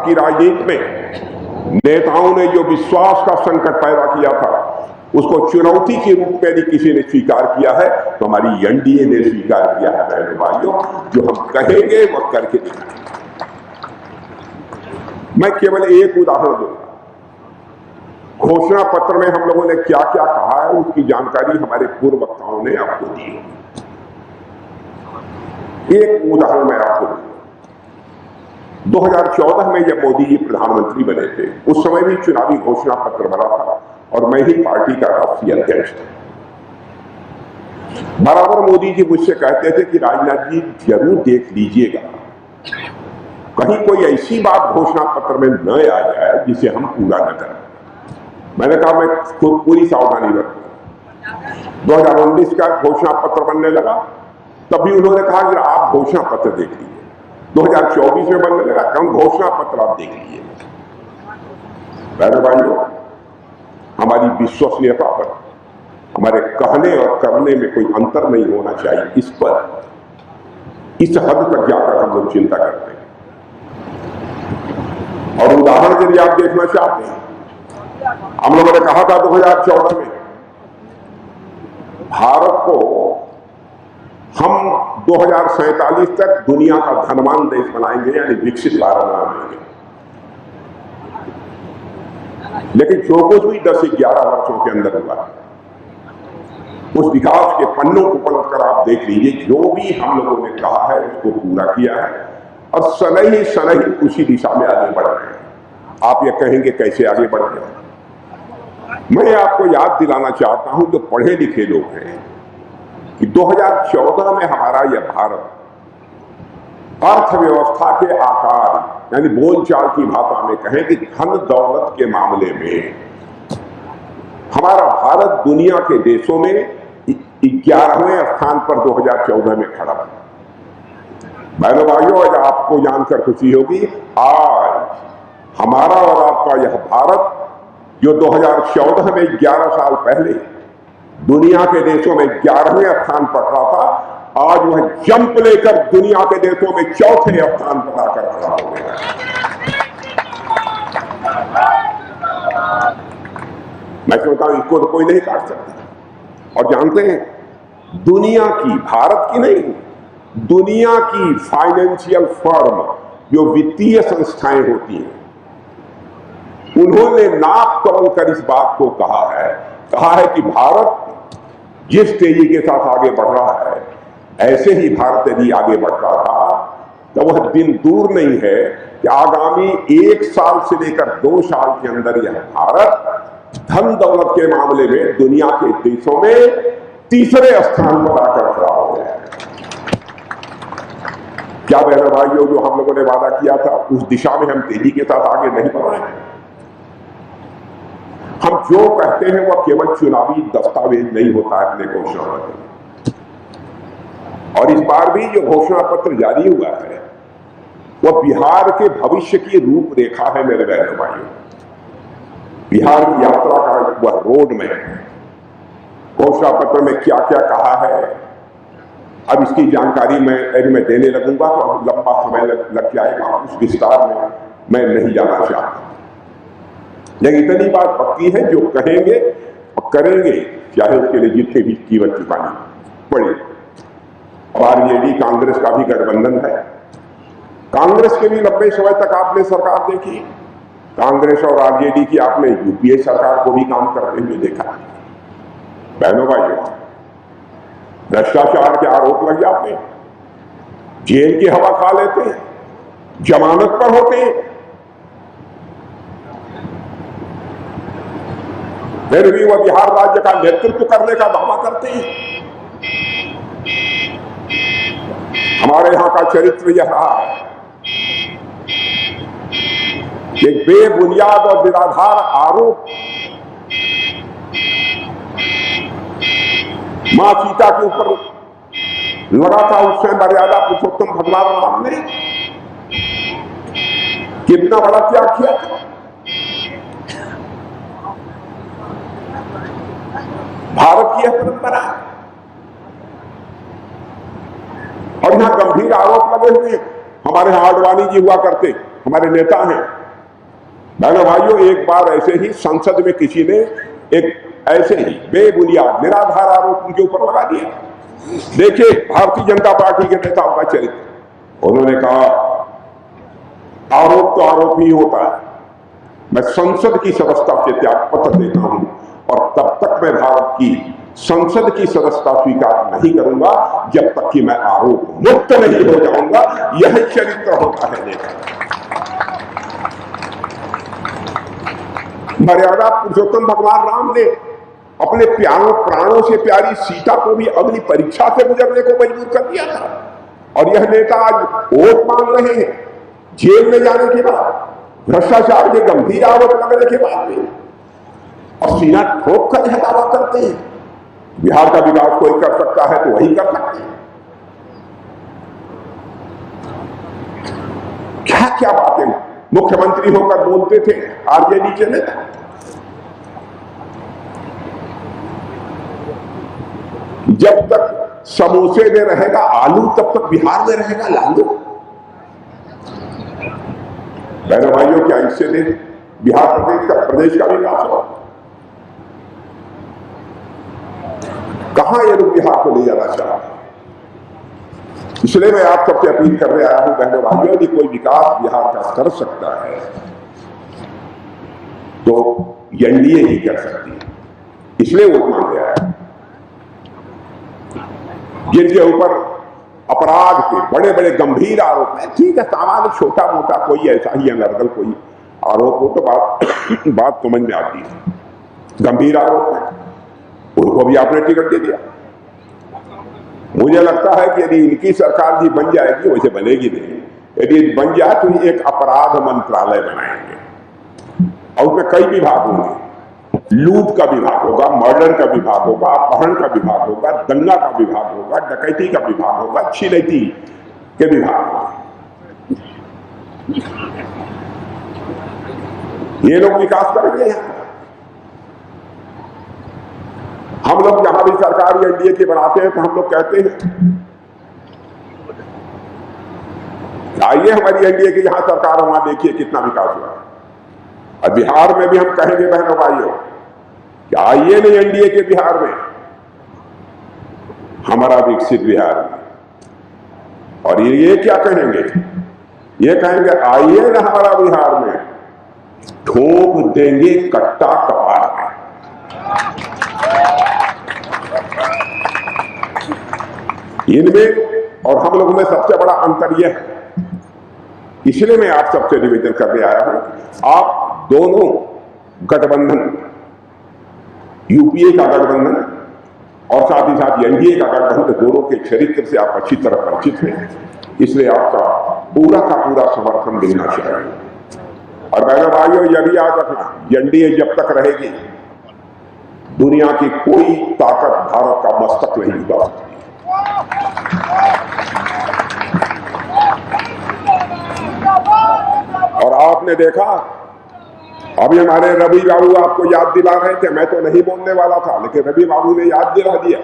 की राजनीति में नेताओं ने जो विश्वास का संकट पैदा किया था, उसको चुनौती के रूप में यदि किसी ने स्वीकार किया है तो हमारी एनडीए ने स्वीकार किया है। बहनों भाइयों, जो हम कहेंगे वह करके दिखाएंगे। मैं केवल एक उदाहरण दूंगा। घोषणा पत्र में हम लोगों ने क्या क्या कहा है उसकी जानकारी हमारे पूर्व वक्ताओं ने आपको दी है। एक उदाहरण मैं आपको दूंगा। 2014 में जब मोदी जी प्रधानमंत्री बने थे, उस समय भी चुनावी घोषणा पत्र बना था और मैं ही पार्टी का राष्ट्रीय अध्यक्ष था। बराबर मोदी जी मुझसे कहते थे कि राजनाथ जी जरूर देख लीजिएगा, कहीं कोई ऐसी बात घोषणा पत्र में न आ जाए जिसे हम पूरा न करें। मैंने कहा मैं खुद पूरी सावधानी रखूंगा। 2019 का घोषणा पत्र बनने लगा, तब भी उन्होंने कहा कि आप घोषणा पत्र देख लीजिए। 2024 में बनने लगा, कम घोषणा पत्र आप देख लीजिए। भाइयों, हमारी विश्वसनीयता पर, हमारे कहने और करने में कोई अंतर नहीं होना चाहिए। इस हद तक जाकर हम लोग चिंता करते हैं। और उदाहरण यदि आप देखना चाहते हैं, हम लोगों ने कहा था 2014 में भारत को हम 2047 तक दुनिया का धनवान देश बनाएंगे, यानी विकसित भारत बनाएंगे। लेकिन जो कुछ भी 10 से 11 वर्षों के अंदर हुआ, उस विकास के पन्नों को पलट कर आप देख लीजिए, जो भी हम लोगों ने कहा है उसको पूरा किया है और सनई सनई उसी दिशा में आगे बढ़ रहे हैं। आप ये कहेंगे कैसे आगे बढ़ रहे हैं? मैं आपको याद दिलाना चाहता हूं, जो पढ़े लिखे लोग हैं, कि 2014 में हमारा यह भारत अर्थव्यवस्था के आकार, यानी बोलचाल की भाषा में कहें कि धन दौलत के मामले में हमारा भारत दुनिया के देशों में 11वें स्थान पर 2014 में खड़ा था। बहनों भाइयों, आज आपको जानकर खुशी होगी, आज हमारा और आपका यह भारत जो 2014 में 11 साल पहले दुनिया के देशों में 11वें स्थान पर खड़ा था, आज वह जंप लेकर दुनिया के देशों में 4थे स्थान पर आकर खड़ा हो गया। मैं समझता हूं इसको तो कोई नहीं काट सकता। और जानते हैं, दुनिया की, भारत की नहीं, दुनिया की फाइनेंशियल फर्म, जो वित्तीय संस्थाएं होती हैं, उन्होंने नाप तोल कर इस बात को कहा है कि भारत जिस तेजी के साथ आगे बढ़ रहा है, ऐसे ही भारत यदि आगे बढ़ता रहा तो वह दिन दूर नहीं है कि आगामी 1 साल से लेकर 2 साल के अंदर यह भारत धन दौलत के मामले में दुनिया के देशों में 3रे स्थान पर आकर खड़ा हो गया है। क्या बहनों भाइयों, जो हम लोगों ने वादा किया था उस दिशा में हम तेजी के साथ आगे नहीं बढ़ रहे हैं? हम जो कहते हैं वह केवल चुनावी दस्तावेज नहीं होता है अपने घोषणा पत्र। और इस बार भी जो घोषणा पत्र जारी हुआ है वह बिहार के भविष्य की रूपरेखा है। मेरे बहनों भाइयों, बिहार की यात्रा का वह रोड मैप, घोषणा पत्र में क्या क्या कहा है, अब इसकी जानकारी मैं देने लगूंगा तो लंबा समय लग जाएगा, उस विस्तार में मैं नहीं जाना चाहता। लेकिन इतनी बात पक्की है, जो कहेंगे और करेंगे, चाहे उसके लिए जितनी भी कीमत चुकानी पड़े। और आरजेडी कांग्रेस का भी गठबंधन है। कांग्रेस के भी लंबे समय तक आपने सरकार देखी, कांग्रेस और आरजेडी की आपने यूपीए सरकार को भी काम करते हुए देखा। बहनों भाइयों, भ्रष्टाचार के आरोप लग जाते हैं, जेल की हवा खा लेते हैं, जमानत पर होते हैं, फिर भी वह बिहार राज्य का नेतृत्व करने का दावा करते हैं। हमारे यहां का चरित्र यह रहा है कि बेबुनियाद और निराधार आरोप मां सीता के ऊपर लगा था। उससे मर्यादा पुरुषोत्तम भगवान राम ने कितना बड़ा त्याग किया था। भारत की यह परंपरा है। और यहां गंभीर आरोप लगे हुए, हमारे यहां आडवाणी जी हुआ करते, हमारे नेता हैं। बहनों भाइयों, एक बार ऐसे ही संसद में किसी ने एक ऐसे ही बेबुनियाद निराधार आरोप उनके ऊपर लगा दिया। देखिए भारतीय जनता पार्टी के नेताओं का चरित्र। उन्होंने कहा आरोप तो आरोप ही होता है, मैं संसद की सदस्यता से त्याग पत्र देता हूं और तब तक मैं भारत की संसद की सदस्यता स्वीकार नहीं करूंगा जब तक कि मैं आरोप मुक्त नहीं हो जाऊंगा। यह चरित्र होता है नेता। मर्यादा पुरुषोत्तम भगवान राम ने अपने प्यारों प्राणों से प्यारी सीता को भी अग्नि परीक्षा से गुजरने को मजबूर कर दिया था। और यह नेता आज वोट मांग रहे हैं जेल में जाने के बाद, भ्रष्टाचार के गंभीर आरोप लगने के बाद में, और सीना ठोक कर यह दावा करते हैं बिहार का विकास कोई कर सकता है तो वही कर सकते हैं। क्या क्या बातें मुख्यमंत्री होकर बोलते थे आरजेडी के नेता। जब तक समोसे में रहेगा आलू तब तक बिहार में रहेगा लालू। बहनों भाइयों, क्या इससे देख बिहार प्रदेश का विकास हो? कहां ये लोग बिहार को ले जाना चाह रहे? इसलिए मैं आप सबसे अपील करने आया हूं बहनों भाइयों, यदि कोई विकास बिहार का कर सकता है तो एनडीए ही कर सकती है। इसलिए वोट मांगे आया। जिनके ऊपर अपराध के बड़े बड़े गंभीर आरोप है, ठीक है, सामान्य छोटा मोटा कोई ऐसा ही अनर्गल कोई आरोप हो तो बात समझ में आती है। गंभीर आरोप है, उनको भी आपने टिकट दे दिया। मुझे लगता है कि यदि इनकी सरकार भी बन जाएगी, वैसे बनेगी नहीं, यदि बन जाए तो एक अपराध मंत्रालय बनाएंगे और उसमें कई विभाग होंगे। लूट का विभाग होगा, मर्डर का विभाग होगा, अपहरण का विभाग होगा, दंगा का विभाग होगा, डकैती का विभाग होगा, छिनैती के विभाग होंगे। ये लोग विकास करेंगे। हम लोग जहां भी सरकार एनडीए की बनाते हैं तो हम लोग कहते हैं आइए हमारी एनडीए की जहां सरकार वहां देखिए कितना विकास हुआ। और बिहार में भी हम कहेंगे बहनों भाइयों कि आइए नहीं एनडीए के बिहार में, हमारा विकसित बिहार में। और ये क्या कहेंगे? ये कहेंगे आइए ना हमारा बिहार में, ठोक देंगे कट्टा कपार में। इनमें और हम लोगों में सबसे बड़ा अंतर यह है। इसलिए मैं आप सबसे निवेदन करने आया हूं, आप दोनों गठबंधन, यूपीए का गठबंधन और साथ ही साथ एनडीए का गठबंधन, दोनों के चरित्र से आप अच्छी तरह परिचित हैं। इसलिए आपका पूरा का पूरा समर्थन देना चाहिए। और बहनों भाइयों, यह भी याद रखना, एनडीए जब तक रहेगी दुनिया की कोई ताकत भारत का मस्तक नहीं उड़ा सकती। और आपने देखा अभी हमारे रवि बाबू आपको याद दिला रहे थे, मैं तो नहीं बोलने वाला था लेकिन रवि बाबू ने याद दिला दिया,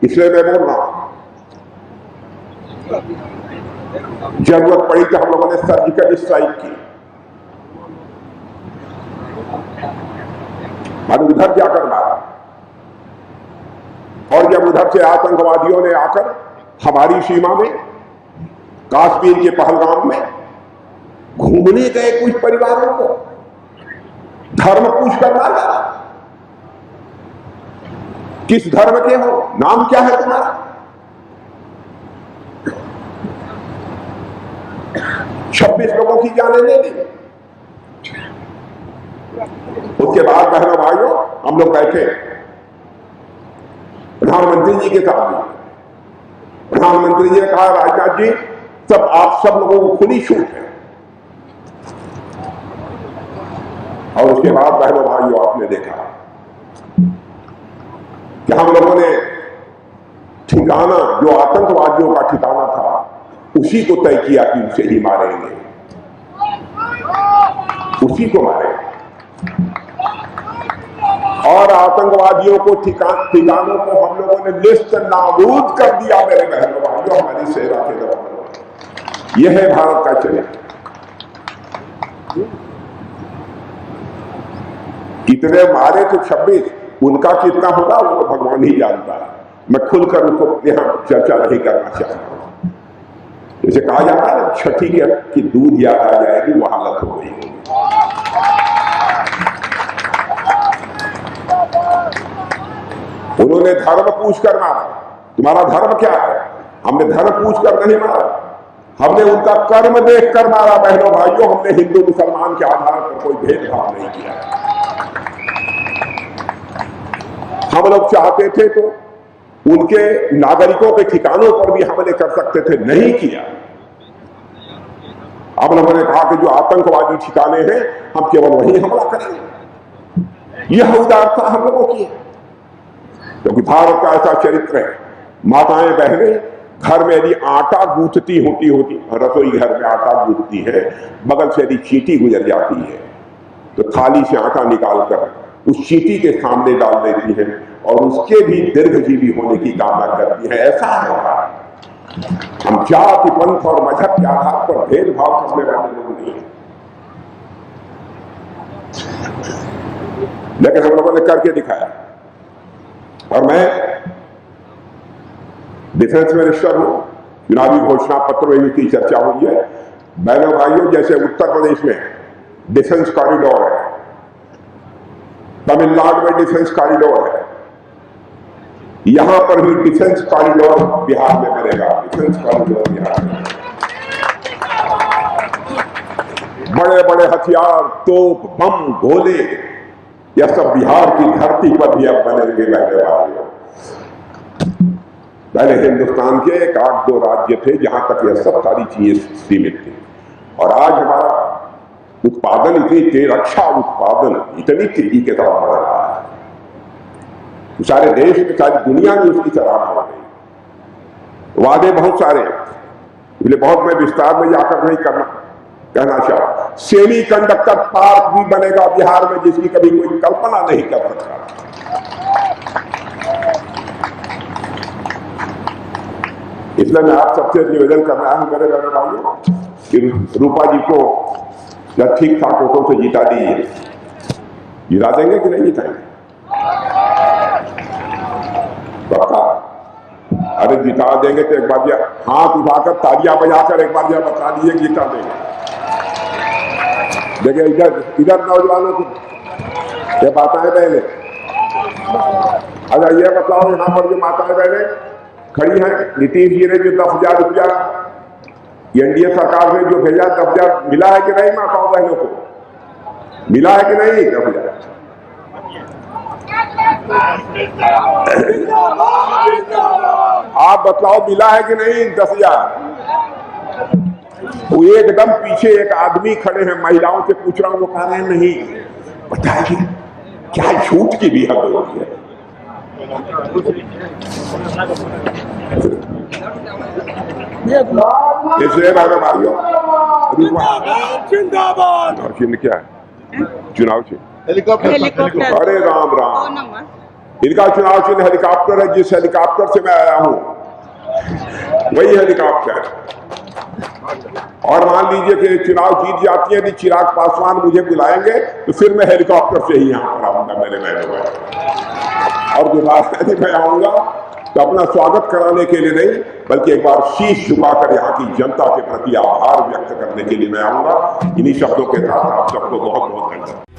इसलिए मैं बोल रहा हूं। जरूरत पड़ी तो हम लोगों ने सर्जिकल स्ट्राइक की, और उधर जाकर मारा। और जब उधर से आतंकवादियों ने आकर हमारी सीमा में, काश्मीर के पहलगाम में घूमने गए कुछ परिवारों को धर्म पूछकर मारा। किस धर्म के हो, नाम क्या है तुम्हारा? 26 लोगों की जानें ले ली। उसके बाद बहनों भाइयों हम लोग बैठे प्रधानमंत्री जी के साथ भी। प्रधानमंत्री जी ने कहा राजनाथ जी, सब आप सब लोगों को खुली छूट है। और उसके बाद बहनों भाइयों आपने देखा कि हम लोगों ने ठिकाना, जो आतंकवादियों का ठिकाना था, उसी को तय किया कि उसे ही मारेंगे, उसी को मारेंगे। और आतंकवादियों को ठिकानों को हम लोगों ने निस्त नाबूद कर दिया। मेरे बहनों भाइयों, हमारी सेवा के दौरान यह है भारत का चरित्र। कितने मारे तो 26, उनका कितना होगा वो तो भगवान ही जानता है। मैं खुलकर उनको यहां चर्चा नहीं करना चाहता हूं। जैसे कहा जाता है छठी की दूध याद आ जाएगी, वो हालत हो गई होगी। उन्होंने धर्म पूछ कर मारा, तुम्हारा धर्म क्या है? हमने धर्म पूछ कर नहीं मारा, हमने उनका कर्म देख कर मारा। बहनों भाइयों, हमने हिंदू मुसलमान के आधार पर कोई भेदभाव नहीं किया। हम लोग चाहते थे तो उनके नागरिकों के ठिकानों पर भी हमले कर सकते थे, नहीं किया। अब उन्होंने कहा कि जो आतंकवादी ठिकाने हैं हम केवल वहीं हमला करेंगे। यह उदारता हम लोगों की है, क्योंकि भारत का ऐसा चरित्र है। माताएं बहनें घर में यदि आटा गूंथती होती रसोई घर में आटा गूंथती है, बगल से यदि चींटी गुजर जाती है तो थाली से आटा निकालकर उस चींटी के सामने डाल देती है और उसके भी दीर्घजीवी होने की कामना करती है। ऐसा है, हम जाति पंथ और मजहब के आधार पर भेदभाव करने वाले लोग नहीं हैं, लेकिन हम लोगों ने करके दिखाया। और मैं डिफेंस मिनिस्टर हूं, चुनावी घोषणा पत्र में इसकी चर्चा हुई है। बहनों भाइयों, जैसे उत्तर प्रदेश में डिफेंस कॉरिडोर है, तमिलनाडु में डिफेंस कॉरिडोर है, यहां पर भी डिफेंस कॉरिडोर बिहार में बनेगा। डिफेंस कॉरिडोर बिहार में बड़े बड़े हथियार, तोप, बम, गोले, यह सब बिहार की धरती पर भी अब बनेंगे। पहले हिंदुस्तान के 1-8-2 राज्य थे जहां तक यह सब सारी चीजें सीमित थी, और आज हमारा उत्पादन इतनी तेज, रक्षा उत्पादन इतनी तेजी के साथ बढ़ रहा है, सारे देश में, सारी दुनिया में उसकी सराहना हो गई। वादे बहुत सारे, इसलिए बहुत मैं विस्तार में जाकर नहीं कहना चाहता। सेमी कंडक्टर पार्क भी बनेगा बिहार में, जिसकी कभी कोई कल्पना नहीं कर सकता। इसलिए मैं आप सबसे निवेदन कर रहा हूं मेरे बहनों भाइयों कि रूपा जी को जब ठीक ठाक वोटों से जिता दीजिए। जिता देंगे कि नहीं जिताएंगे? पक्का? अरे जिता देंगे तो एक बार हाथ उठाकर तालियां बजाकर एक बार यह बता दीजिए जिता देंगे। देखिए इधर नौजवानों को ये माताएं बहने, अच्छा ये बताओ, यहां पर जो माताएं बहने खड़ी हैं, नीतीश जी ने जो 10,000 रुपया एनडीए सरकार ने जो भेजा, 10,000 मिला है कि नहीं माताओं बहनों को? मिला है कि नहीं 10,000? आप बताओ मिला है कि नहीं 10,000? वो एकदम पीछे एक आदमी खड़े हैं, महिलाओं से पूछ रहा हूं, वो कह रहे हैं नहीं। बताइए क्या झूठ की भी हद होती है। इसलिए भाइयों, जिंदाबाद। चिन्ह क्या है? चुनाव चिन्ह हेलीकॉप्टर। अरे राम राम, इनका चुनाव चिन्ह हेलीकॉप्टर है। जिस हेलीकॉप्टर से मैं आया हूं वही हेलीकॉप्टर। और मान लीजिए कि चुनाव जीत जाती है, यदि चिराग पासवान मुझे बुलाएंगे तो फिर मैं हेलीकॉप्टर से ही यहां पर आऊंगा मेरे बहनों में। और दोबारा यदि मैं आऊंगा तो अपना स्वागत कराने के लिए नहीं, बल्कि एक बार शीश झुकाकर यहाँ की जनता के प्रति आभार व्यक्त करने के लिए मैं आऊंगा। इन्हीं शब्दों के साथ आप सबको बहुत बहुत धन्यवाद।